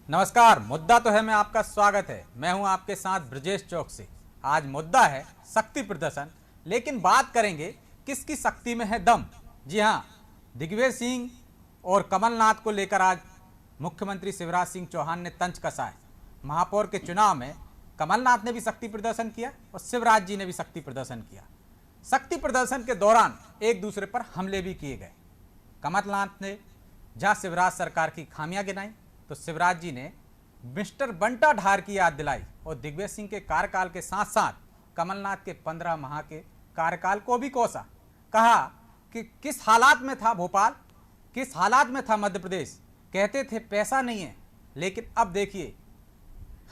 नमस्कार। मुद्दा तो है में आपका स्वागत है। मैं हूं आपके साथ ब्रजेश चौक से। आज मुद्दा है शक्ति प्रदर्शन, लेकिन बात करेंगे किसकी शक्ति में है दम। जी हां, दिग्विजय सिंह और कमलनाथ को लेकर आज मुख्यमंत्री शिवराज सिंह चौहान ने तंज कसा है। महापौर के चुनाव में कमलनाथ ने भी शक्ति प्रदर्शन किया और शिवराज जी ने भी शक्ति प्रदर्शन किया। शक्ति प्रदर्शन के दौरान एक दूसरे पर हमले भी किए गए। कमलनाथ ने जहां शिवराज सरकार की खामियां गिनाई तो शिवराज जी ने मिस्टर बंटा ढार की याद दिलाई और दिग्विजय सिंह के कार्यकाल के साथ साथ कमलनाथ के 15 माह के कार्यकाल को भी कोसा। कहा कि किस हालात में था भोपाल, किस हालात में था मध्य प्रदेश। कहते थे पैसा नहीं है, लेकिन अब देखिए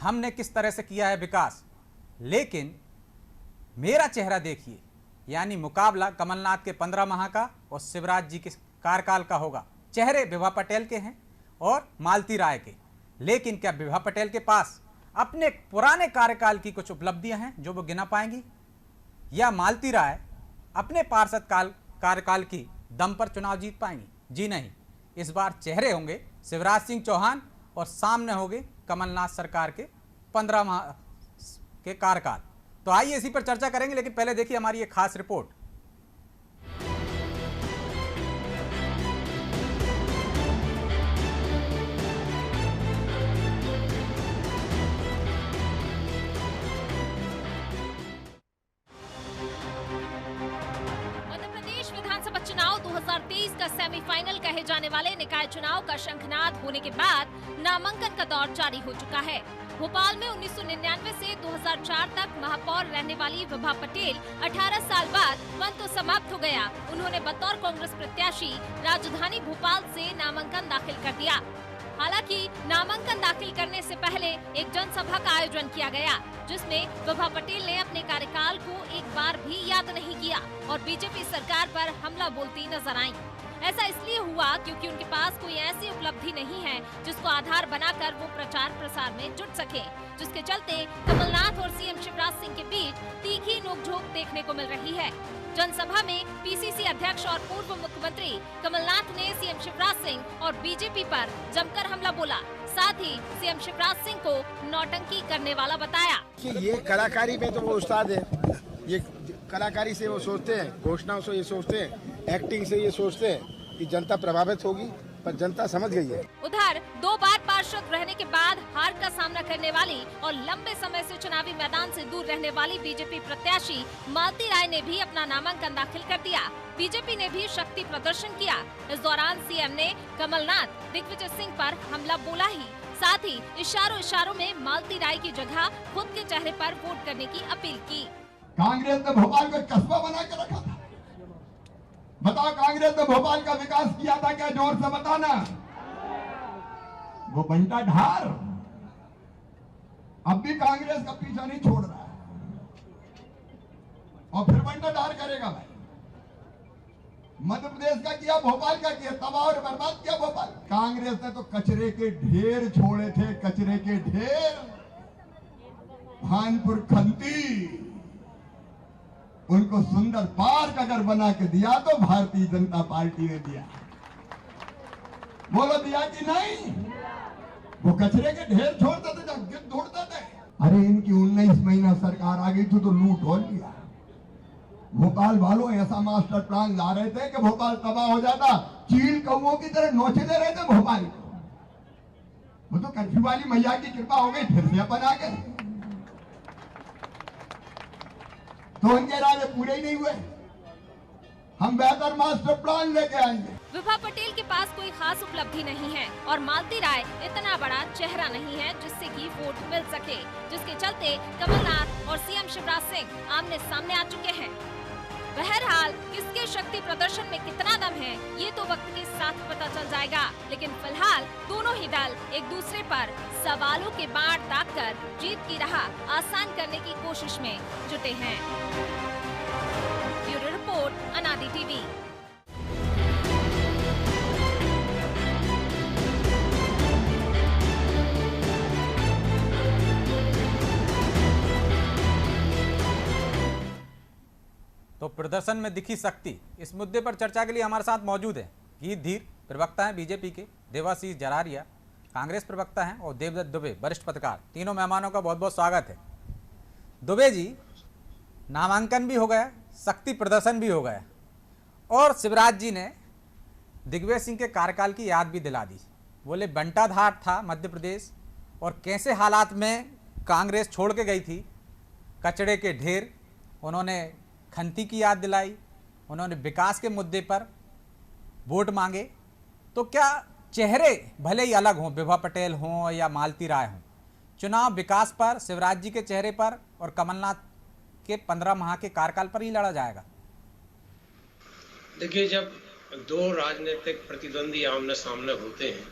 हमने किस तरह से किया है विकास। लेकिन मेरा चेहरा देखिए, यानी मुकाबला कमलनाथ के 15 माह का और शिवराज जी के कार्यकाल का होगा। चेहरे विभा पटेल के हैं और मालती राय के, लेकिन क्या विभा पटेल के पास अपने पुराने कार्यकाल की कुछ उपलब्धियां हैं जो वो गिना पाएंगी, या मालती राय अपने पार्षद कार्यकाल की दम पर चुनाव जीत पाएंगी? जी नहीं। इस बार चेहरे होंगे शिवराज सिंह चौहान और सामने होंगे कमलनाथ सरकार के 15 माह के कार्यकाल। तो आइए इसी पर चर्चा करेंगे, लेकिन पहले देखिए हमारी एक खास रिपोर्ट। विधानसभा चुनाव 2023 का सेमीफाइनल कहे जाने वाले निकाय चुनाव का शंखनाद होने के बाद नामांकन का दौर जारी हो चुका है। भोपाल में 1999 से 2004 तक महापौर रहने वाली विभा पटेल 18 साल बाद पद तो समाप्त हो गया। उन्होंने बतौर कांग्रेस प्रत्याशी राजधानी भोपाल से नामांकन दाखिल कर दिया। हालांकि नामांकन दाखिल करने से पहले एक जनसभा का आयोजन किया गया, जिसमें विभा पटेल ने अपने कार्यकाल को एक बार भी याद नहीं किया और बीजेपी सरकार पर हमला बोलती नजर आईं। ऐसा इसलिए हुआ क्योंकि उनके पास कोई ऐसी उपलब्धि नहीं है जिसको आधार बनाकर वो प्रचार प्रसार में जुट सके, जिसके चलते कमलनाथ और सीएम शिवराज सिंह के बीच तीखी नोकझोंक देखने को मिल रही है। जनसभा में पीसीसी अध्यक्ष और पूर्व मुख्यमंत्री कमलनाथ ने सीएम शिवराज सिंह और बीजेपी पर जमकर हमला बोला। साथ ही सीएम शिवराज सिंह को नौटंकी करने वाला बताया कि ये कलाकारी में तो वो उस्ताद है। ये कलाकारी से वो सोचते हैं, घोषणाओं से ये सोचते हैं, एक्टिंग से ये सोचते हैं कि जनता प्रभावित होगी, पर जनता समझ गई है। उधर 2 बार पार्षद रहने के बाद हार का सामना करने वाली और लंबे समय से चुनावी मैदान से दूर रहने वाली बीजेपी प्रत्याशी मालती राय ने भी अपना नामांकन दाखिल कर दिया। बीजेपी ने भी शक्ति प्रदर्शन किया। इस दौरान सीएम ने कमलनाथ, दिग्विजय सिंह पर हमला बोला ही साथ ही इशारों में मालती राय की जगह खुद के चेहरे पर वोट करने की अपील की। कांग्रेस ने भोपाल को कस्बा बना के रखा था। बताओ, कांग्रेस ने भोपाल का विकास किया था क्या? जोर से बताना। वो बंटा ढार अब भी कांग्रेस का पीछा नहीं छोड़ रहा है और फिर बंटा ढार करेगा। भाई, मध्य प्रदेश का किया, भोपाल का किया, तबाह और बर्बाद किया भोपाल। कांग्रेस ने तो कचरे के ढेर छोड़े थे, कचरे के ढेर। भानपुर खंती उनको सुंदर पार्क अगर बना के दिया तो भारतीय जनता पार्टी ने दिया। बोलो दिया कि नहीं? वो कचरे के ढेर छोड़ते थे, जब गिद्ध ढूंढते थे। अरे इनकी 19 महीना सरकार आ गई थी तो लूट हो लिया। भोपाल वालों ऐसा मास्टर प्लान ला रहे थे कि भोपाल तबाह हो जाता। चील कौओं की तरह नोचे दे रहे थे भोपाल को। वो तो कर्फ्यू वाली मैया की कृपा हो गई, फिर से अपन आ गए। तो उनके इरादे पूरे ही नहीं हुए। हम बेहतर मास्टर प्लान लेके आएंगे। विभा पटेल के पास कोई खास उपलब्धि नहीं है और मालती राय इतना बड़ा चेहरा नहीं है जिससे कि वोट मिल सके, जिसके चलते कमलनाथ और सीएम शिवराज सिंह आमने सामने आ चुके हैं। बहरहाल किसके शक्ति प्रदर्शन में कितना दम है ये तो वक्त के साथ पता चल जाएगा, लेकिन फिलहाल दोनों ही दल एक दूसरे पर सवालों के बाढ़ दागकर जीत की राह आसान करने की कोशिश में जुटे हैं। ब्यूरो रिपोर्ट, अनादि टीवी। तो प्रदर्शन में दिखी शक्ति, इस मुद्दे पर चर्चा के लिए हमारे साथ मौजूद हैं गीत धीर, प्रवक्ता हैं बीजेपी के देवाशीष जरारिया। कांग्रेस प्रवक्ता हैं, और देवदत्त दुबे वरिष्ठ पत्रकार। तीनों मेहमानों का बहुत बहुत स्वागत है। दुबे जी, नामांकन भी हो गया, शक्ति प्रदर्शन भी हो गया, और शिवराज जी ने दिग्विजय सिंह के कार्यकाल की याद भी दिला दी। बोले बंटाधार था मध्य प्रदेश, और कैसे हालात में कांग्रेस छोड़ के गई थी, कचड़े के ढेर। उन्होंने खंती की याद दिलाई, उन्होंने विकास के मुद्दे पर वोट मांगे। तो क्या चेहरे भले ही अलग हों, विभा पटेल हों या मालती राय हों, चुनाव विकास पर, शिवराज जी के चेहरे पर और कमलनाथ के 15 माह के कार्यकाल पर ही लड़ा जाएगा? देखिए, जब दो राजनीतिक प्रतिद्वंदी आमने सामने होते हैं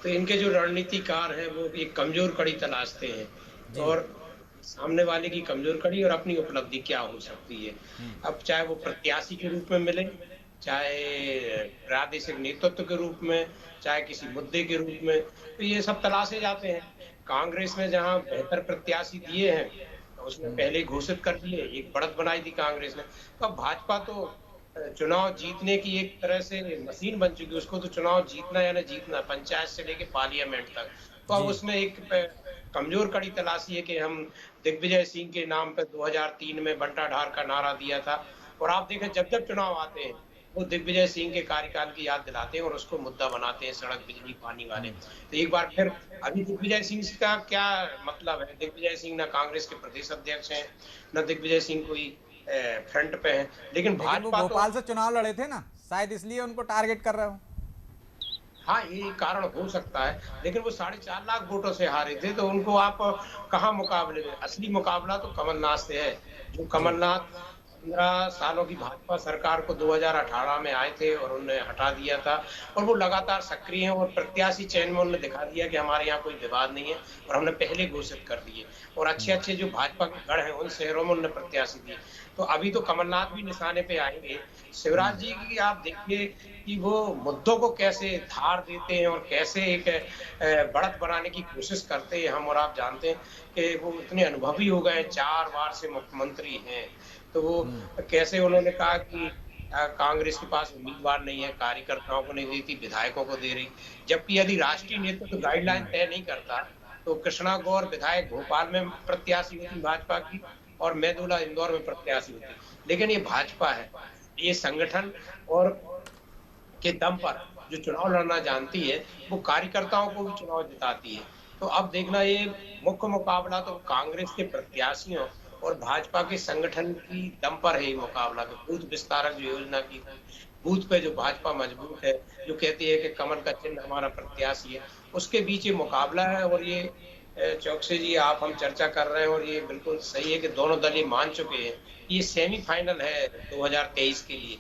तो इनके जो रणनीतिकार हैं वो एक कमजोर कड़ी तलाशते हैं, और सामने वाले की कमजोर कड़ी और अपनी उपलब्धि क्या हो सकती है। अब चाहे वो प्रत्याशी के रूप में मिले, चाहे प्रादेशिक नेतृत्व के रूप में, चाहे किसी मुद्दे के रूप में, तो ये सब तलाशे जाते हैं। कांग्रेस ने जहां बेहतर प्रत्याशी दिए हैं तो उसने पहले घोषित कर दिए, एक बढ़त बनाई थी कांग्रेस ने। तो अब भाजपा तो चुनाव जीतने की एक तरह से मशीन बन चुकी है। उसको तो चुनाव जीतना या ना जीतना, पंचायत से लेके पार्लियामेंट तक। तो अब उसने एक कमजोर कड़ी तलाशी है कि हम दिग्विजय सिंह के नाम पर 2003 में बंटाधार का नारा दिया था, और आप देखें जब जब चुनाव आते हैं वो दिग्विजय सिंह के कार्यकाल की याद दिलाते हैं और उसको मुद्दा बनाते हैं, सड़क, बिजली, पानी वाले। तो एक बार फिर अभी दिग्विजय सिंह का क्या मतलब है? दिग्विजय सिंह ना कांग्रेस के प्रदेश अध्यक्ष हैं, न दिग्विजय सिंह कोई फ्रंट पे है। लेकिन भाजपा भोपाल से चुनाव लड़े थे ना, शायद इसलिए उनको टारगेट कर रहे हो। हाँ, ये कारण हो सकता है, लेकिन वो 4.5 लाख वोटों से हारे थे, तो उनको आप कहाँ मुकाबले में? असली मुकाबला तो कमलनाथ से है। जो कमलनाथ 15 सालों की भाजपा सरकार को 2018 में आए थे और उन्होंने हटा दिया था, और वो लगातार सक्रिय हैं, और प्रत्याशी चयन में उन्होंने दिखा दिया कि हमारे यहाँ कोई विवाद नहीं है, और हमने पहले घोषित कर दिए, और अच्छे जो भाजपा के गढ़ हैं उन शहरों में उन्होंने प्रत्याशी दिए। तो अभी तो कमलनाथ भी निशाने पे आएंगे। शिवराज जी की आप देखिए कि वो मुद्दों को कैसे धार देते हैं और कैसे एक बढ़त बनाने की कोशिश करते हैं। हम और आप जानते हैं कि वो इतने अनुभवी हो गए, 4 बार से मुख्यमंत्री हैं। तो वो कैसे उन्होंने कहा कि कांग्रेस के पास उम्मीदवार नहीं है, कार्यकर्ताओं को नहीं देती, विधायकों को दे रही। जबकि यदि राष्ट्रीय नेतृत्व तो गाइडलाइन तय नहीं करता तो कृष्णा गौर विधायक भोपाल में प्रत्याशी होती भाजपा की, और मैदुला इंदौर में प्रत्याशी होती। लेकिन ये भाजपा है, ये संगठन और के दम पर जो चुनाव लड़ना जानती है, वो कार्यकर्ताओं को भी चुनाव जिताती है। तो अब देखना, ये मुख्य मुकाबला तो कांग्रेस के प्रत्याशियों और भाजपा के संगठन की दम पर है। ये मुकाबला बूथ विस्तारक जो योजना की बूथ पे जो भाजपा मजबूत है, जो कहती है कि कमल का चिन्ह हमारा प्रत्याशी है, उसके बीच ये मुकाबला है। और ये चौकसी जी, आप हम चर्चा कर रहे हैं और ये बिल्कुल सही है कि दोनों दल ये मान चुके हैं, ये सेमीफाइनल है 2023 के लिए।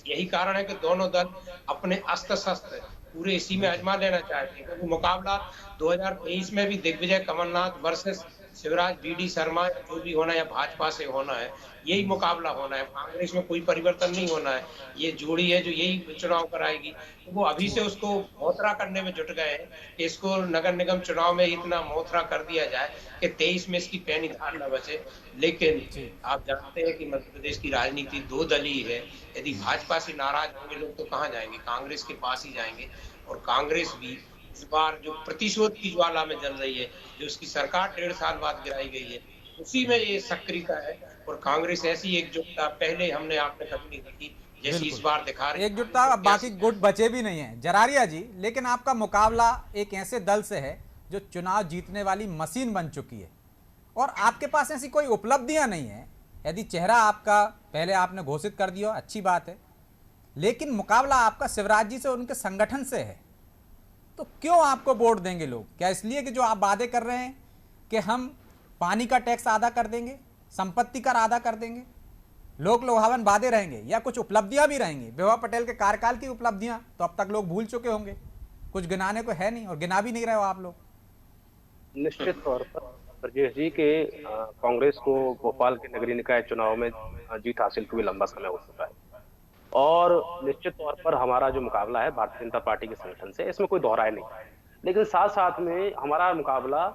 यही कारण है कि दोनों दल अपने अस्त्र शस्त्र पूरे इसी में आजमा लेना चाहते हैं, क्योंकि मुकाबला 2023 में भी दिग्विजय कमलनाथ वर्सेस शिवराज बीडी शर्मा जो भी होना है, या भाजपा से होना है, यही मुकाबला होना है। कांग्रेस में कोई परिवर्तन नहीं होना है। ये जोड़ी है जो यही चुनाव कराएगी। तो वो अभी से उसको मोथरा करने में जुट गए हैं कि इसको नगर निगम चुनाव में इतना मोथरा कर दिया जाए कि 23 में इसकी पैनी धार न बचे। लेकिन आप जानते हैं कि मध्य प्रदेश की राजनीति 2 दलीय है। यदि भाजपा से नाराज होंगे लोग तो कहाँ जाएंगे? कांग्रेस के पास ही जाएंगे। और कांग्रेस भी इस बार जो प्रतिशोध की ज्वाला में जल रही है, जो उसकी सरकार 1.5 साल बाद गिराई गई है, उसी में ये सक्रियता है। और कांग्रेस ऐसी एकजुटता पहले हमने आपने कभी नहीं देखी जैसी इस बार दिखा रही है। एकजुटता, अब बाकी गुट बचे भी नहीं है। जरारिया जी, लेकिन आपका मुकाबला एक ऐसे दल से है जो चुनाव जीतने वाली मशीन बन चुकी है, और आपके पास ऐसी कोई उपलब्धियां नहीं है। यदि चेहरा आपका पहले आपने घोषित कर दिया, अच्छी बात है, लेकिन मुकाबला आपका शिवराज जी से, उनके संगठन से है। तो क्यों आपको वोट देंगे लोग? क्या इसलिए कि जो आप वादे कर रहे हैं कि हम पानी का टैक्स आधा कर देंगे, संपत्ति कर आधा कर देंगे, लोक लुभावन वादे रहेंगे, या कुछ उपलब्धियां भी रहेंगी? विभा पटेल के कार्यकाल की उपलब्धियां तो अब तक लोग भूल चुके होंगे, कुछ गिनाने को है नहीं, और गिना भी नहीं रहे हो आप लोग। निश्चित तौर पर ब्रजेश जी के कांग्रेस को भोपाल के नगरीय निकाय चुनाव में जीत हासिल हुई लंबा समय हो चुका है, और निश्चित तौर पर हमारा जो मुकाबला है भारतीय जनता पार्टी के संगठन से, इसमें कोई दोहराए नहीं। लेकिन साथ साथ में हमारा मुकाबला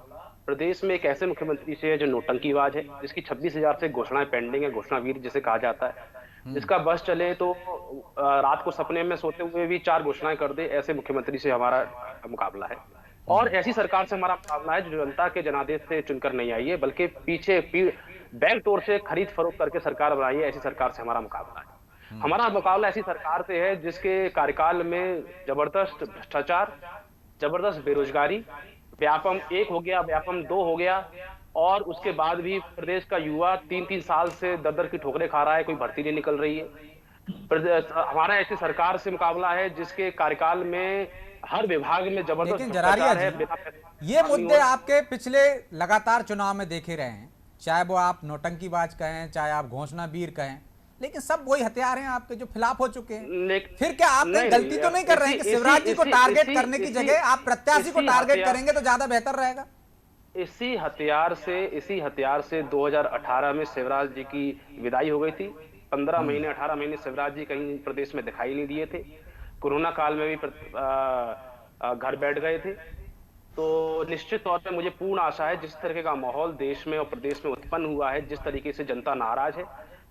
प्रदेश में एक ऐसे मुख्यमंत्री से है जो नोटंकीबाज है, जिसकी 26,000 से घोषणाएं पेंडिंग है, घोषणावीर जिसे कहा जाता है, जिसका बस चले तो रात को सपने में सोते हुए भी 4 घोषणाएं कर दे, ऐसे मुख्यमंत्री से हमारा मुकाबला है। और ऐसी सरकार से हमारा मुकाबला है जो जनता के जनादेश से चुनकर नहीं आई है, बल्कि पीछे बैक डोर से खरीद फरोख्त करके सरकार बनाई है। ऐसी सरकार से हमारा मुकाबला है। हमारा मुकाबला ऐसी सरकार से है जिसके कार्यकाल में जबरदस्त भ्रष्टाचार, जबरदस्त बेरोजगारी, व्यापम 1 हो गया, व्यापम 2 हो गया, और उसके बाद भी प्रदेश का युवा 3-3 साल से दर-दर की ठोकरें खा रहा है, कोई भर्ती नहीं निकल रही है। हमारा ऐसी सरकार से मुकाबला है जिसके कार्यकाल में हर विभाग में जबरदस्त लेकिन जरारिया है। जी, ये मुद्दे आपके पिछले लगातार चुनाव में देखे रहे हैं, चाहे वो आप नौटंकीबाज कहें, चाहे आप घोषणा वीर कहें, लेकिन सब वही हथियार हैं आपके जो खिलाफ हो चुके हैं। फिर क्या आप कहीं गलती तो नहीं कर रहे हैं कि शिवराज जी को टारगेट करने की जगह आप प्रत्याशी को टारगेट करेंगे तो ज्यादा बेहतर रहेगा? इसी हथियार से 2018 में शिवराज जी की विदाई हो गई थी। 18 महीने शिवराज जी कहीं प्रदेश में दिखाई नहीं दिए थे। कोरोना काल में भी घर बैठ गए थे। तो निश्चित तौर पे मुझे पूर्ण आशा है, जिस तरह का माहौल देश में और प्रदेश में उत्पन्न हुआ है, जिस तरीके से जनता नाराज है,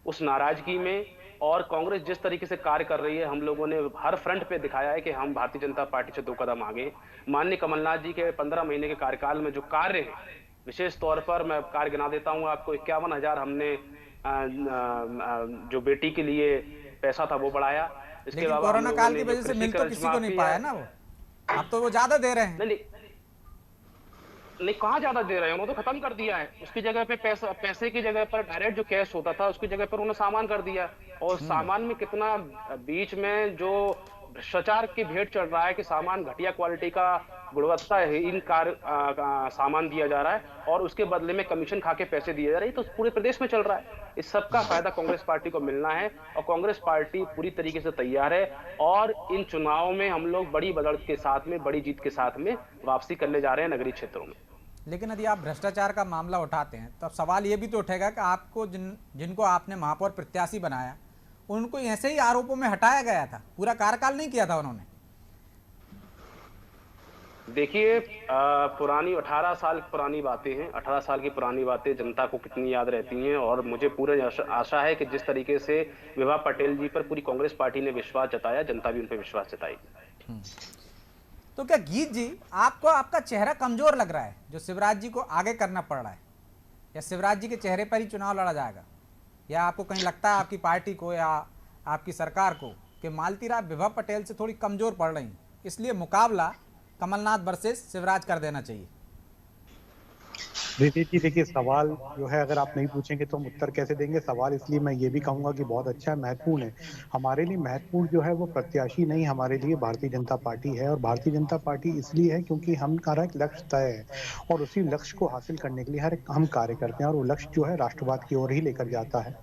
उस नाराजगी में और कांग्रेस जिस तरीके से कार्य कर रही है, हम लोगों ने हर फ्रंट पे दिखाया है कि हम भारतीय जनता पार्टी से 2 कदम आगे। माननीय कमलनाथ जी के 15 महीने के कार्यकाल में जो कार्य है, विशेष तौर पर मैं कार्य गिना देता हूं आपको। 51,000 हमने जो बेटी के लिए पैसा था वो बढ़ाया। इसके अलावा कोरोना काल की वजह से मिल तो किसी को नहीं पाया ना, वो अब तो वो ज्यादा दे रहे हैं। नहीं, कहाँ ज्यादा दे रहे हैं, उन्होंने तो खत्म कर दिया है। उसकी जगह पे पैसे की जगह पर डायरेक्ट जो कैश होता था, उसकी जगह पर उन्होंने सामान कर दिया। और सामान में कितना बीच में जो भ्रष्टाचार की भेंट चढ़ रहा है कि सामान घटिया क्वालिटी का, गुणवत्ता हीन सामान दिया जा रहा है और उसके बदले में कमीशन खा के पैसे दिए जा रहे हैं। तो पूरे प्रदेश में चल रहा है। इस सब का फायदा कांग्रेस पार्टी को मिलना है और कांग्रेस पार्टी पूरी तरीके से तैयार है। और इन चुनाव में हम लोग बड़ी बढ़त के साथ में, बड़ी जीत के साथ में वापसी करने जा रहे हैं नगरीय क्षेत्रों में। लेकिन यदि आप भ्रष्टाचार का मामला उठाते हैं तो अब सवाल ये भी तो उठेगा कि आपको जिनको आपने महापौर प्रत्याशी बनाया, उनको ऐसे ही आरोपों में हटाया गया था, पूरा कार्यकाल नहीं किया था उन्होंने। देखिए, पुरानी 18 साल पुरानी बातें हैं। 18 साल की पुरानी बातें जनता को कितनी याद रहती हैं। और मुझे पूरी आशा है कि जिस तरीके से विभा पटेल जी पर पूरी कांग्रेस पार्टी ने विश्वास जताया, जनता भी उन पर विश्वास जताएगी। तो क्या गीत जी, आपको आपका चेहरा कमजोर लग रहा है जो शिवराज जी को आगे करना पड़ रहा है, या शिवराज जी के चेहरे पर ही चुनाव लड़ा जाएगा, या आपको कहीं लगता है आपकी पार्टी को या आपकी सरकार को कि मालती राय विभा पटेल से थोड़ी कमजोर पड़ रही, इसलिए मुकाबला कमलनाथ वर्सेस शिवराज कर देना चाहिए? ब्रिजेश जी, देखिए, सवाल जो है अगर आप नहीं पूछेंगे तो हम उत्तर कैसे देंगे। सवाल इसलिए मैं ये भी कहूंगा कि बहुत अच्छा है, महत्वपूर्ण है। हमारे लिए महत्वपूर्ण जो है वो प्रत्याशी नहीं, हमारे लिए भारतीय जनता पार्टी है। और भारतीय जनता पार्टी इसलिए है क्योंकि हमारा एक लक्ष्य तय है और उसी लक्ष्य को हासिल करने के लिए हम कार्य करते हैं, और वो लक्ष्य जो है राष्ट्रवाद की ओर ही लेकर जाता है।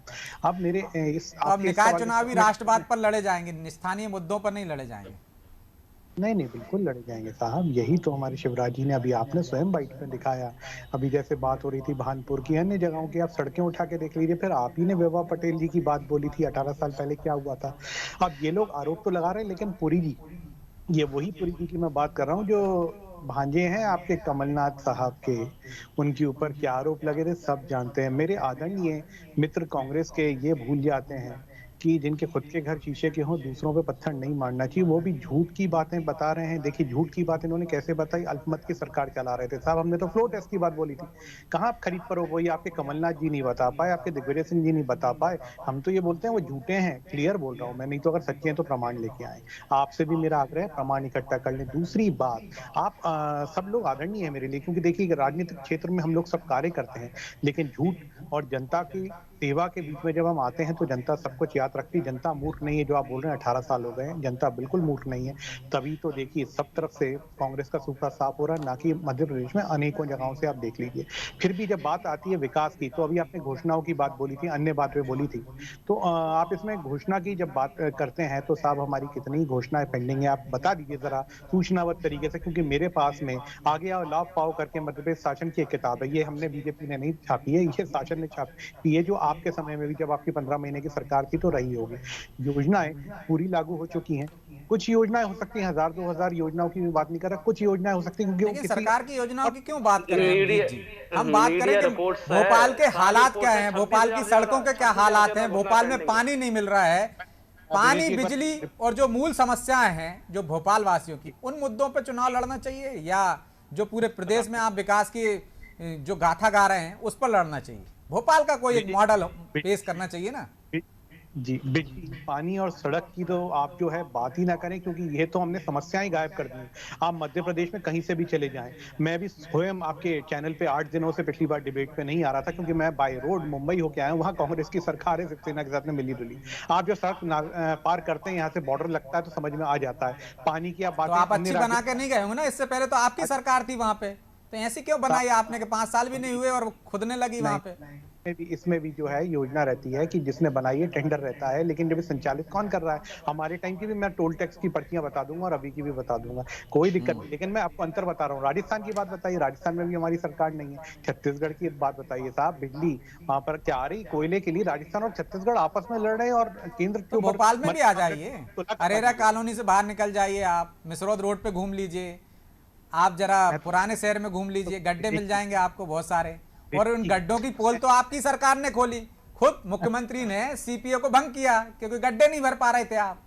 अब मेरे निकाय चुनाव भी राष्ट्रवाद पर लड़े जाएंगे, स्थानीय मुद्दों पर नहीं लड़े जाएंगे? नहीं, बिल्कुल लड़े जाएंगे साहब। यही तो हमारे शिवराज जी ने, अभी आपने स्वयं बाइट में दिखाया। अभी जैसे बात हो रही थी भानपुर की, अन्य जगहों की, आप सड़कें उठा के देख लीजिए। फिर आप ही ने विभा पटेल जी की बात बोली थी 18 साल पहले, क्या हुआ था। अब ये लोग आरोप तो लगा रहे हैं, लेकिन पुरी जी, ये वही पुरी जी की मैं बात कर रहा हूँ जो भांजे हैं आपके कमलनाथ साहब के, उनके ऊपर क्या आरोप लगे थे सब जानते हैं। मेरे आदरणीय मित्र कांग्रेस के ये भूल जाते हैं कि जिनके खुद के घर शीशे के हों, दूसरों पे पत्थर नहीं मारना चाहिए। वो भी झूठ की बातें बता रहे हैं। देखिए, झूठ की बात इन्होंने कैसे बताई, अल्पमत की सरकार चला रहे थे साहब। हमने तो फ्लो टेस्ट की बात बोली थी, कहाँ आप खरीद पर हो, वही आपके कमलनाथ जी नहीं बता पाए, आपके दिग्विजय सिंह जी नहीं बता पाए। हम तो ये बोलते हैं वो झूठे हैं, क्लियर बोल रहा हूँ मैं, नहीं तो अगर सच्चे हैं तो प्रमाण लेके आए। आपसे भी मेरा आग्रह है, प्रमाण इकट्ठा कर लें। दूसरी बात, आप सब लोग आदरणीय है मेरे लिए, क्योंकि देखिए राजनीतिक क्षेत्र में हम लोग सब कार्य करते हैं, लेकिन झूठ और जनता की सेवा के बीच में जब हम आते हैं तो जनता सब कुछ याद रखती है। जनता मूर्ख नहीं है जो आप बोल रहे हैं 18 साल हो गए हैं, जनता बिल्कुल मूर्ख नहीं है। तभी तो देखिए सब तरफ से कांग्रेस का सूखा साफ हो रहा है, ना कि मध्य प्रदेश में अनेकों जगहों से आप देख लीजिए। फिर भी जब बात आती है विकास की, तो अभी आपने घोषणाओं की बात बोली थी, अन्य बात पे बोली थी, तो आप इसमें घोषणा की जब बात करते हैं तो साहब हमारी कितनी घोषणाएं पेंडिंग है, आप बता दीजिए जरा सूचनाबद्ध तरीके से। क्योंकि मेरे पास में आगे आओ लाभ पाओ करके मध्य प्रदेश शासन की एक किताब है, ये हमने बीजेपी ने नहीं छापी है, ये शासन ने छापी है, जो आपके समय में भी जब आपकी 15 महीने की सरकार थी तो रही होगी। योजनाएं पूरी लागू हो चुकी हैं, कुछ योजनाएं हो सकती हैं 1000-2000 योजनाओं की बात नहीं कर रहा, कुछ योजनाएं हो सकती हैं क्योंकि सरकार की योजनाओं की क्यों बात कर रहे हैं? हम बात करें कि भोपाल के हालात क्या हैं, भोपाल की सड़कों के क्या हालात हैं, भोपाल में पानी नहीं मिल रहा है, पानी, बिजली और जो मूल समस्याएं हैं जो भोपाल वासियों की, उन मुद्दों पर चुनाव लड़ना चाहिए, या जो पूरे प्रदेश में आप विकास की जो गाथा गा रहे हैं उस पर लड़ना चाहिए। भोपाल का कोई एक मॉडल पेश करना चाहिए ना। जी, बिजली, पानी और सड़क की तो आप जो है बात ही ना करें, क्योंकि ये तो हमने समस्याएं गायब कर दी हैं। आप मध्य प्रदेश में कहीं से भी चले जाएं, मैं भी स्वयं आपके चैनल पे 8 दिनों से पिछली बार डिबेट पे नहीं आ रहा था, क्योंकि मैं बाय रोड मुंबई होके आया हूं। वहां कांग्रेस की सरकार है शिवसेना के साथ में मिली जुली। आप जो सड़क पार करते हैं, यहाँ से बॉर्डर लगता है, तो समझ में आ जाता है। पानी की आप तो बातें आप अच्छी बना के नहीं गए होंगे ना, इससे पहले तो आपकी सरकार थी वहां पे, तो ऐसी क्यों बनाई आपने कि 5 साल भी नहीं हुए और खुदने लगी वहां पे। इसमें भी जो है योजना रहती है कि जिसने बनाई है टेंडर रहता है, लेकिन जब संचालित कौन कर रहा है। हमारे टाइम की भी मैं टोल टैक्स की पर्चियां बता दूंगा और अभी की भी बता दूंगा, कोई दिक्कत नहीं। लेकिन मैं आपको अंतर बता रहा हूँ। राजस्थान की बात बताइए, राजस्थान में भी हमारी सरकार नहीं है। छत्तीसगढ़ की बात बताइए साहब, बिजली वहां पर क्या आ रही, कोयले के लिए राजस्थान और छत्तीसगढ़ आपस में लड़ रहे हैं और केंद्र के तो ऊपर। भोपाल में भी आ जाइए, अरेरा कॉलोनी से बाहर निकल जाइए, आप मिसरौद रोड पे घूम लीजिए, आप जरा पुराने शहर में घूम लीजिए, गड्ढे मिल जाएंगे आपको बहुत सारे। और उन गड्ढों की पोल तो आपकी सरकार ने खोली, खुद मुख्यमंत्री ने सीपीओ को भंग किया क्योंकि गड्ढे नहीं भर पा रहे थे आप।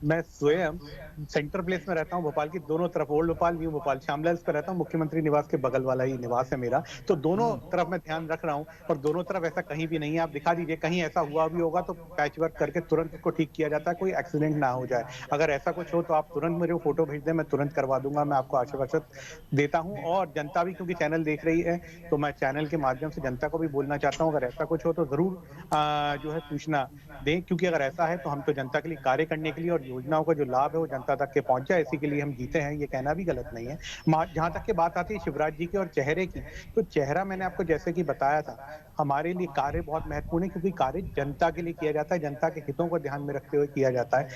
मैं स्वयं सेंटर प्लेस में रहता हूं, भोपाल की दोनों तरफ, ओल्ड भोपाल, न्यू भोपाल, श्यामला पे रहता हूं। मुख्यमंत्री निवास के बगल वाला ही निवास है मेरा, तो दोनों तरफ मैं ध्यान रख रहा हूं। और दोनों तरफ ऐसा कहीं भी नहीं है। आप दिखा दीजिए, कहीं ऐसा हुआ भी होगा तो पैच वर्क करके तुरंत उसको ठीक किया जाता है, कोई एक्सीडेंट ना हो जाए। अगर ऐसा कुछ हो तो आप तुरंत मुझे फोटो भेज दें, मैं तुरंत करवा दूंगा, मैं आपको आश्वासन देता हूँ। और जनता भी क्योंकि चैनल देख रही है, तो मैं चैनल के माध्यम से जनता को भी बोलना चाहता हूँ, अगर ऐसा कुछ हो तो जरूर जो है सूचना दें, क्योंकि अगर ऐसा है तो हम तो जनता के लिए कार्य करने के लिए और योजनाओं का जो लाभ है वो जनता तक के पहुंच जाए, इसी के लिए हम जीते हैं, ये कहना भी गलत नहीं है। जहां तक की बात आती है शिवराज जी की और चेहरे की, तो चेहरा मैंने आपको जैसे कि बताया था, हमारे लिए कार्य बहुत महत्वपूर्ण है, क्योंकि कार्य जनता के लिए किया जाता है, जनता के हितों को ध्यान में रखते हुए किया जाता है।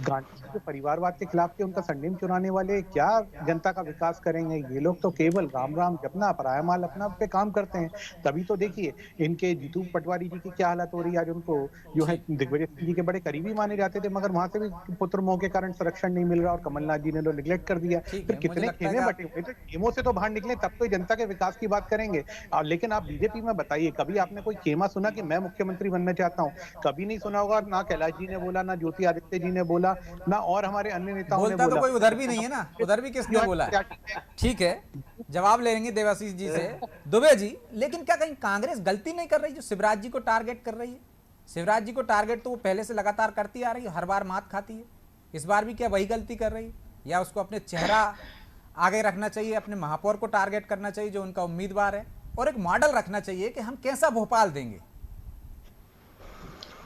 गांधी जो परिवारवाद के खिलाफ थे, उनका सरनेम चुराने वाले क्या जनता का विकास करेंगे। ये लोग तो केवल राम राम जपना, पराया माल अपना पे काम करते हैं। तभी तो देखिए इनके जीतू पटवारी जी की क्या हालत हो रही है। आज उनको जो है दिग्विजय सिंह जी के बड़े करीबी माने जाते थे, मगर वहां से भी पुत्र मोह के कारण संरक्षण नहीं मिल रहा और कमलनाथ जी ने तो निगलेक्ट कर दिया। फिर कितने खेमे बटे हुए थे, खेमों से तो बाहर निकले तब तो जनता के विकास की बात करेंगे। लेकिन आप बीजेपी में बताइए, कभी आपने कोई खेमा सुना कि मैं मुख्यमंत्री बनना चाहता हूँ? कभी नहीं सुना होगा। ना कैलाश जी ने बोला, ना ज्योति आदित्य जी ने बोला, ना और हमारे अन्य नेताओं ने बोला। तो कोई उधर भी नहीं है ना, उधर भी किसने बोला है? ठीक है, जवाब लेंगे देवाशीष जी से। दुबे जी, लेकिन क्या कहीं कांग्रेस गलती नहीं कर रही जो शिवराज जी को टारगेट कर रही है? शिवराज जी को टारगेट तो वो पहले से लगातार करती आ रही है, हर बार मात खाती है, इस बार भी क्या वही गलती कर रही है? या उसको अपने चेहरा आगे रखना चाहिए, अपने महापौर को टारगेट करना चाहिए जो उनका उम्मीदवार है, और एक मॉडल रखना चाहिए कि हम कैसा भोपाल देंगे?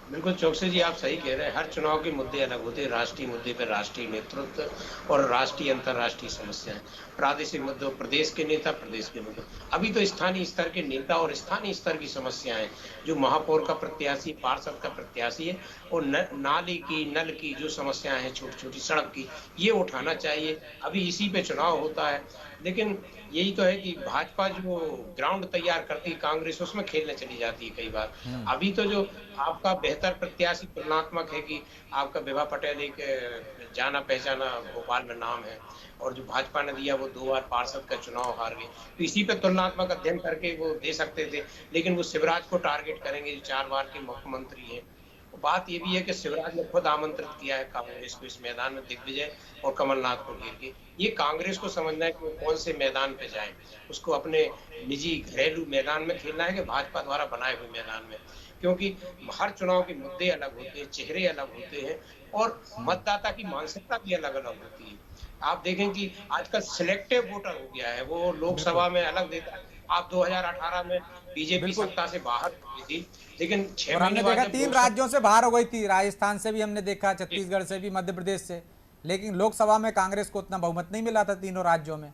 बिल्कुल चौकसी जी, आप सही कह रहे हैं। हर चुनाव के मुद्दे अलग होते हैं। राष्ट्रीय मुद्दे पर राष्ट्रीय नेतृत्व और राष्ट्रीय अंतर्राष्ट्रीय समस्याएं, प्रादेशिक मुद्दों प्रदेश के नेता, प्रदेश के मुद्दे। अभी तो स्थानीय स्तर के नेता और स्थानीय स्तर की समस्याएं, जो महापौर का प्रत्याशी, पार्षद का प्रत्याशी है, और नाली की, नल की जो समस्याएं हैं, छोटी छोटी सड़क की, ये उठाना चाहिए। अभी इसी पे चुनाव होता है। लेकिन यही तो है कि भाजपा जो ग्राउंड तैयार करती है, कांग्रेस उसमें खेलने चली जाती है कई बार। अभी तो जो आपका बेहतर प्रत्याशी तुलनात्मक है कि आपका विभा पटेल एक जाना पहचाना भोपाल में नाम है, और जो भाजपा ने दिया वो 2 बार पार्षद का चुनाव हार गए, तो इसी पे तुलनात्मक अध्ययन करके वो दे सकते थे। लेकिन वो शिवराज को टारगेट करेंगे जो 4 बार के मुख्यमंत्री हैं। बात ये भी है कि शिवराज ने खुद आमंत्रित किया है कांग्रेस को इस मैदान में, दिग्विजय और कमलनाथ को घेर के। ये कांग्रेस को समझना है कि वो कौन से मैदान पे जाए, उसको अपने निजी घरेलू मैदान में खेलना है कि भाजपा द्वारा बनाए हुए मैदान में, क्योंकि हर चुनाव के मुद्दे अलग होते हैं, चेहरे अलग होते हैं, और मतदाता की मानसिकता भी अलग अलग होती है। आप देखें कि आजकल सिलेक्टिव वोटर हो गया है, वो लोकसभा में अलग देता है। आप 2018 में बीजेपी सत्ता से बाहर हुई थी, लेकिन 6 महीने बाद देखा 3 राज्यों से बाहर हो गई थी, राजस्थान से भी हमने देखा, छत्तीसगढ़ से भी, मध्य प्रदेश से, लेकिन लोकसभा में कांग्रेस को उतना बहुमत नहीं मिला था तीनों राज्यों में।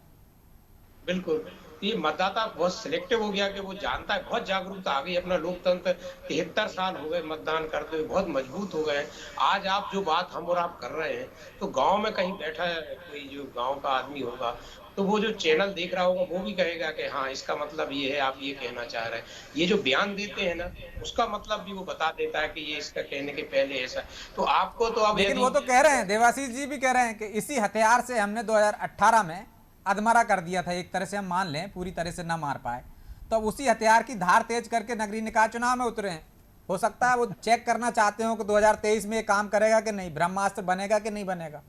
बिल्कुल, ये मतदाता बहुत सिलेक्टिव हो गया कि वो जानता है, बहुत जागरूकता आ गई। अपना लोकतंत्र 73 साल हो गए मतदान करते हुए, बहुत मजबूत हो गए। आज आप जो बात हम और आप कर रहे हैं, तो गांव में कहीं बैठा है कोई जो गांव का आदमी होगा, तो वो जो चैनल देख रहा होगा वो भी कहेगा कि हाँ, इसका मतलब ये है, आप ये कहना चाह रहे हैं। ये जो बयान देते हैं ना, उसका मतलब भी वो बता देता है कि ये इसका कहने के पहले ऐसा। तो आपको तो अब, लेकिन वो तो कह रहे हैं, देवाशीष जी भी कह रहे हैं कि इसी हथियार से हमने 2018 में अधमरा कर दिया था, एक तरह से हम मान लें, पूरी तरह से ना मार पाए, तो अब उसी हथियार की धार तेज करके नगरीय निकाय चुनाव में उतरे हैं। हो सकता है वो चेक करना चाहते हो कि 2023 में ये काम करेगा कि नहीं, ब्रह्मास्त्र बनेगा कि नहीं बनेगा।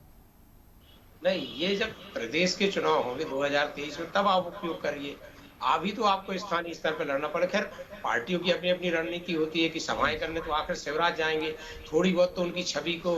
नहीं, ये जब प्रदेश के चुनाव होंगे 2023 में तब आप उपयोग करिए। अभी तो आपको स्थानीय स्तर पर लड़ना पड़े। खैर, पार्टियों की अपनी अपनी रणनीति होती है कि सभाएं करने तो आखिर शिवराज जाएंगे, थोड़ी बहुत तो उनकी छवि को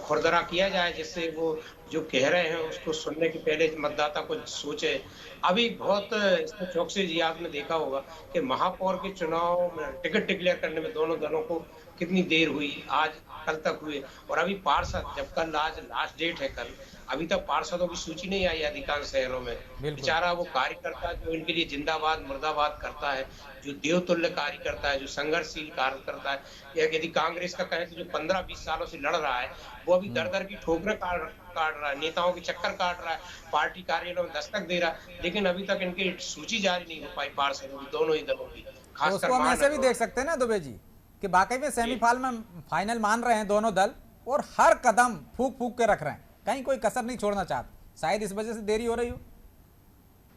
खुरदरा किया जाए, जिससे वो जो कह रहे हैं उसको सुनने के पहले मतदाता को सोचे। अभी बहुत इसमें चौकसी जी आपने देखा होगा कि महापौर के चुनाव में टिकट डिक्लेयर करने में दोनों दलों को कितनी देर हुई, आज कल तक हुए। और अभी पार्षद, जब कल आज लास्ट डेट है कल, अभी तक पार्षदों की सूची नहीं आई अधिकांश शहरों में। बेचारा वो कार्यकर्ता जो इनके लिए जिंदाबाद मुर्दाबाद करता है, जो देवतुल्य कार्य करता है, जो संघर्षशील कार्य करता है, या यदि कांग्रेस का कहें तो जो 15-20 सालों से लड़ रहा है, वो अभी दर दर की ठोकरें काट रहा है, नेताओं के चक्कर काट रहा है, पार्टी कार्यालयों में दस्तक दे रहा है, लेकिन अभी तक इनकी सूची जारी नहीं हो पाई पार्षदों की, दोनों ही दलों की। तो उसको हम ऐसे भी देख सकते हैं ना दुबे जी, कि वाकई में सेमीफाइनल मान रहे हैं दोनों दल और हर कदम फूक फूक के रख रहे हैं, कहीं कोई कसर नहीं छोड़ना चाहते, शायद इस वजह से देरी हो रही हो।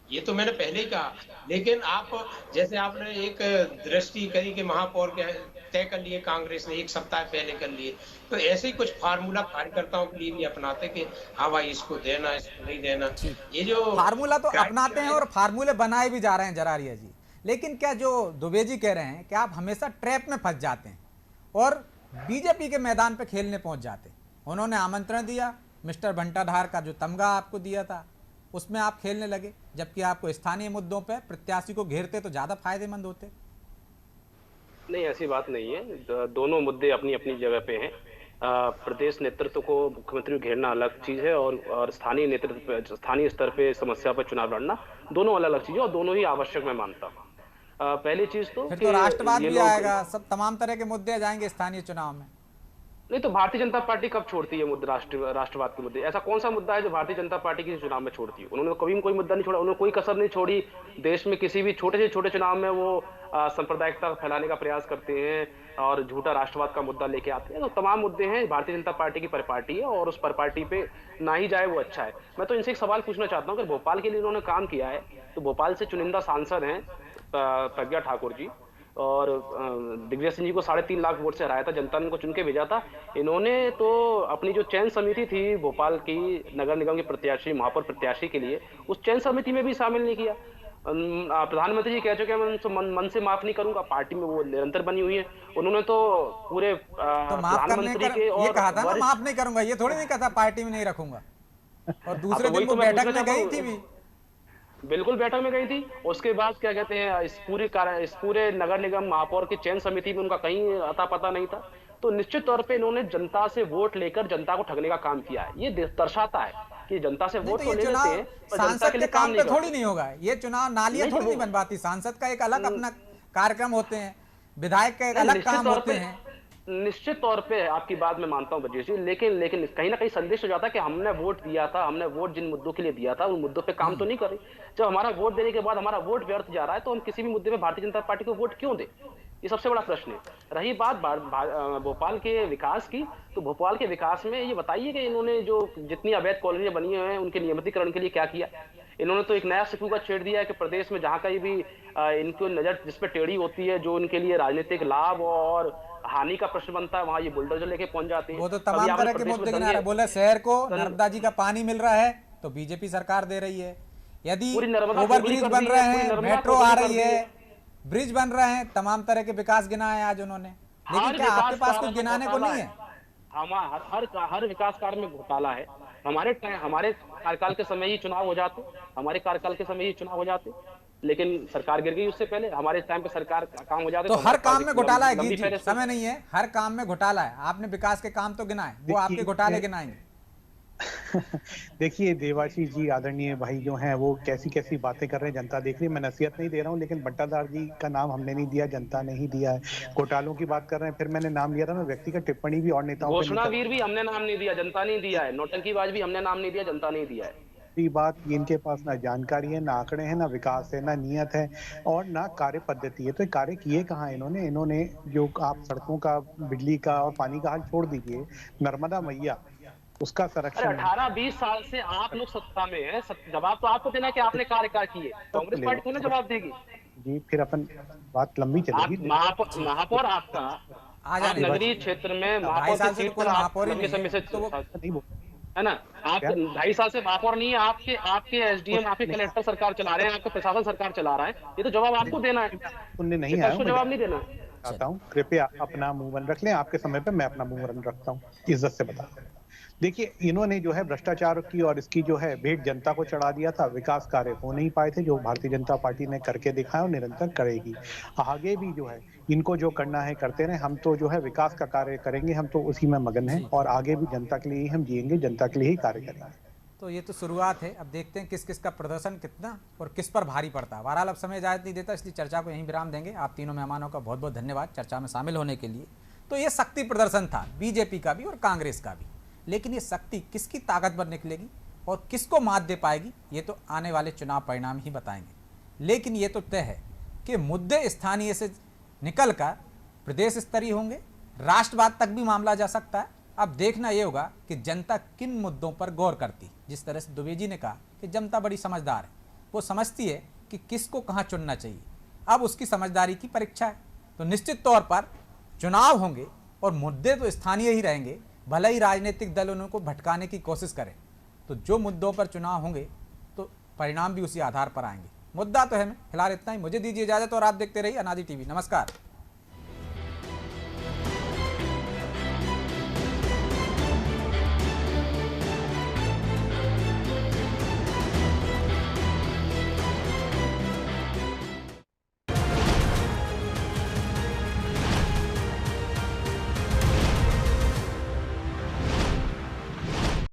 ये तो मैंने पहले ही कहा, लेकिन आप जैसे आपने एक दृष्टि करी कि महापौर के तय कर लिए कांग्रेस ने, एक सप्ताह पहले कर लिए, तो ऐसे ही कुछ फार्मूला कार्यकर्ताओं के लिए भी अपनाते कि हाँ भाई इसको देना, इसको नहीं देना। ये जो फार्मूला तो अपनाते हैं और फार्मूले बनाए भी जा रहे हैं जरारिया जी, लेकिन क्या जो दुबे जी कह रहे हैं कि आप हमेशा ट्रैप में फंस जाते हैं और बीजेपी के मैदान पे खेलने पहुंच जाते हैं। उन्होंने आमंत्रण दिया, मिस्टर भंटाधार का जो तमगा आपको दिया था उसमें आप खेलने लगे, जबकि आपको स्थानीय मुद्दों पे प्रत्याशी को घेरते तो ज्यादा फायदेमंद होते। नहीं, ऐसी बात नहीं है, दोनों मुद्दे अपनी अपनी जगह पे हैं। प्रदेश नेतृत्व को मुख्यमंत्री को घेरना अलग चीज है और स्थानीय नेतृत्व, स्थानीय स्तर पे समस्या पर चुनाव लड़ना, दोनों अलग अलग चीज है और दोनों ही आवश्यक मैं मानता हूँ। पहली चीज तो फिर तो राष्ट्रवाद भी आएगा, सब तमाम तरह के मुद्दे आ जाएंगे स्थानीय चुनाव में। नहीं तो भारतीय जनता पार्टी कब छोड़ती है मुद्दे, राष्ट्रवाद के मुद्दे? ऐसा कौन सा मुद्दा है जो भारतीय जनता पार्टी किसी चुनाव में छोड़ती है? उन्होंने कभी भी कोई मुद्दा नहीं छोड़ा, उन्होंने कोई कसर नहीं छोड़ी। देश में किसी भी छोटे से छोटे चुनाव में वो सांप्रदायिकता फैलाने का प्रयास करते हैं और झूठा राष्ट्रवाद का मुद्दा लेके आते हैं। तो तमाम मुद्दे हैं, भारतीय जनता पार्टी की परिपाटी है और उस परिपाटी पे ना ही जाए वो अच्छा है। मैं तो इनसे एक सवाल पूछना चाहता हूँ कि भोपाल के लिए उन्होंने काम किया है, तो भोपाल से चुनिंदा सांसद हैं प्रज्ञा ठाकुर जी, और दिग्विजय सिंह जी को 3.5 लाख वोट से हराया था, जनता ने उनको चुन के भेजा था। इन्होंने तो अपनी जो चयन समिति थी भोपाल की नगर निगम के प्रत्याशी, महापौर प्रत्याशी के लिए, उस चयन समिति में भी शामिल नहीं किया। प्रधानमंत्री जी कह चुके हैं मैं उनसे मन से माफ नहीं करूंगा, पार्टी में वो निरंतर बनी हुई है। उन्होंने तो पूरे प्रधानमंत्री के और ये कहा था ना, माफ नहीं करूंगा, ये थोड़ी नहीं कहा था पार्टी में नहीं रखूंगा। और दूसरे दिन वो बैठक में गई थी भी, बिल्कुल बैठक में गई थी। उसके बाद क्या कहते हैं, इस पूरे नगर निगम महापौर की चयन समिति में उनका कहीं अता पता नहीं था। तो निश्चित तौर पे इन्होंने जनता से वोट लेकर जनता को ठगने का काम किया है। ये दर्शाता है कि जनता से वोट तो ले लेते हैं पर जनता के लिए काम नहीं थोड़ी नहीं होगा। ये चुनाव नालियां थोड़ी नहीं बन पाती, सांसद का एक अलग अपना कार्यक्रम होते हैं, विधायक का एक अलग काम होते हैं। निश्चित तौर पे आपकी बात मैं मानता हूं ब्रजेश जी, लेकिन कहीं ना कहीं संदेश हो जाता है कि हमने वोट दिया था, हमने वोट जिन मुद्दों के लिए दिया था उन मुद्दों पे काम तो नहीं करे। जब हमारा वोट देने के बाद हमारा वोट व्यर्थ जा रहा है तो हम किसी भी मुद्दे पे भारतीय जनता पार्टी को वोट क्यों दें? ये सबसे बड़ा प्रश्न है। रही बात भोपाल के विकास की, तो भोपाल के विकास में ये बताइए कि इन्होंने जो जितनी अवैध कॉलोनियां बनी हुई हैं उनके नियमितीकरण के लिए क्या किया? इन्होंने तो एक नया सिक्कू का छेड़ दिया है कि प्रदेश में जहां कहीं भी इनको नजर जिस पे टेढ़ी होती है, जो इनके लिए राजनीतिक लाभ और हानि का प्रश्न बनता है, वहां ये बुलडोजर लेके पहुंच जाते हैं। वो तो तमाम तरह के मुद्दे गिना रहे, बोले शहर को नर्मदा जी का पानी मिल रहा है तो बीजेपी सरकार दे रही है, यदि ओवरब्रिज बन रहे हैं, मेट्रो आ रही है, ब्रिज बन रहे हैं, तमाम तरह के विकास गिनाए आज उन्होंने। लेकिन क्या आपके पास कुछ गिनाने को नहीं है? हर विकास कार्य में घोटाला है। हमारे कार्यकाल के समय ही चुनाव हो जाते, हमारे कार्यकाल के समय ही चुनाव हो जाते, लेकिन सरकार गिर गई उससे पहले। हमारे टाइम पे सरकार काम हो जाते तो हर काम में घोटाला है गीत जी, समय नहीं है, हर काम में घोटाला है। आपने विकास के काम तो गिनाए, वो आपके घोटाले गिनाएंगे। देखिए देवाशीष जी आदरणीय भाई जो हैं वो कैसी कैसी बातें कर रहे हैं, जनता देख रही है। मैं नसीहत नहीं दे रहा हूँ, लेकिन भट्टाधार जी का नाम हमने नहीं दिया, जनता ने ही दिया है। घोटालों की बात कर रहे हैं, फिर मैंने नाम लिया था ना, व्यक्तिगत टिप्पणी भी और नेताओं पे घोषणावीर भी हमने नाम नहीं दिया, जनता नहीं दिया है। नौटंकीबाज भी हमने नाम नहीं दिया, जनता नहीं दिया है। बात इनके पास ना जानकारी है, ना आंकड़े हैं, ना विकास है, ना नियत है और ना कार्य पद्धति है। तो कार्य किए कहाँ इन्होंने जो आप सड़कों का, बिजली का और पानी का हाल छोड़ दीजिए, नर्मदा मैया उसका संरक्षण। 18-20 साल से आप लोग सत्ता में हैं, जवाब तो आपको देना कि आपने कार्य किए, कांग्रेस पार्टी को ना जवाब देगी जी। फिर अपन बात लंबी चलेगी। महापौर आपका नगरीय क्षेत्र में महापौर की सीट पर है ना। आप 2.5 साल से आप और नहीं है, आपके एसडीएम, आपके कलेक्टर सरकार चला रहे हैं, आपका प्रशासन सरकार चला रहा है, ये तो जवाब आपको देना है, सुनने नहीं आया, जवाब नहीं देना। आता हूँ, कृपया अपना मुंह बंद रख लें, आपके समय पे मैं अपना मुंह बंद रखता हूँ, इज्जत से बता। देखिए, इन्होंने जो है भ्रष्टाचार की और इसकी जो है भेंट जनता को चढ़ा दिया था, विकास कार्य हो नहीं पाए थे, जो भारतीय जनता पार्टी ने करके दिखाया और निरंतर करेगी। आगे भी जो है इनको जो करना है करते रहे, हम तो जो है विकास का कार्य करेंगे, हम तो उसी में मगन हैं और आगे भी जनता के लिए ही हम जिएंगे, जनता के लिए ही कार्य करेंगे। तो ये तो शुरुआत है, अब देखते हैं किस किस का प्रदर्शन कितना और किस पर भारी पड़ता है। बहरहाल अब समय इजाजत नहीं देता, इसलिए चर्चा को यहीं विराम देंगे। आप तीनों मेहमानों का बहुत बहुत धन्यवाद चर्चा में शामिल होने के लिए। तो ये शक्ति प्रदर्शन था बीजेपी का भी और कांग्रेस का भी, लेकिन ये शक्ति किसकी ताकत पर निकलेगी और किसको मात दे पाएगी, ये तो आने वाले चुनाव परिणाम ही बताएंगे। लेकिन ये तो तय है कि मुद्दे स्थानीय से निकलकर प्रदेश स्तरीय होंगे, राष्ट्रवाद तक भी मामला जा सकता है। अब देखना ये होगा कि जनता किन मुद्दों पर गौर करती। जिस तरह से दुबे जी ने कहा कि जनता बड़ी समझदार है, वो समझती है कि किसको कहाँ चुनना चाहिए, अब उसकी समझदारी की परीक्षा है। तो निश्चित तौर पर चुनाव होंगे और मुद्दे तो स्थानीय ही रहेंगे, भले ही राजनीतिक दल उनको भटकाने की कोशिश करें। तो जो मुद्दों पर चुनाव होंगे तो परिणाम भी उसी आधार पर आएंगे। मुद्दा तो है। फिलहाल इतना ही, मुझे दीजिए इजाजत और आप देखते रहिए अनादि टीवी। नमस्कार।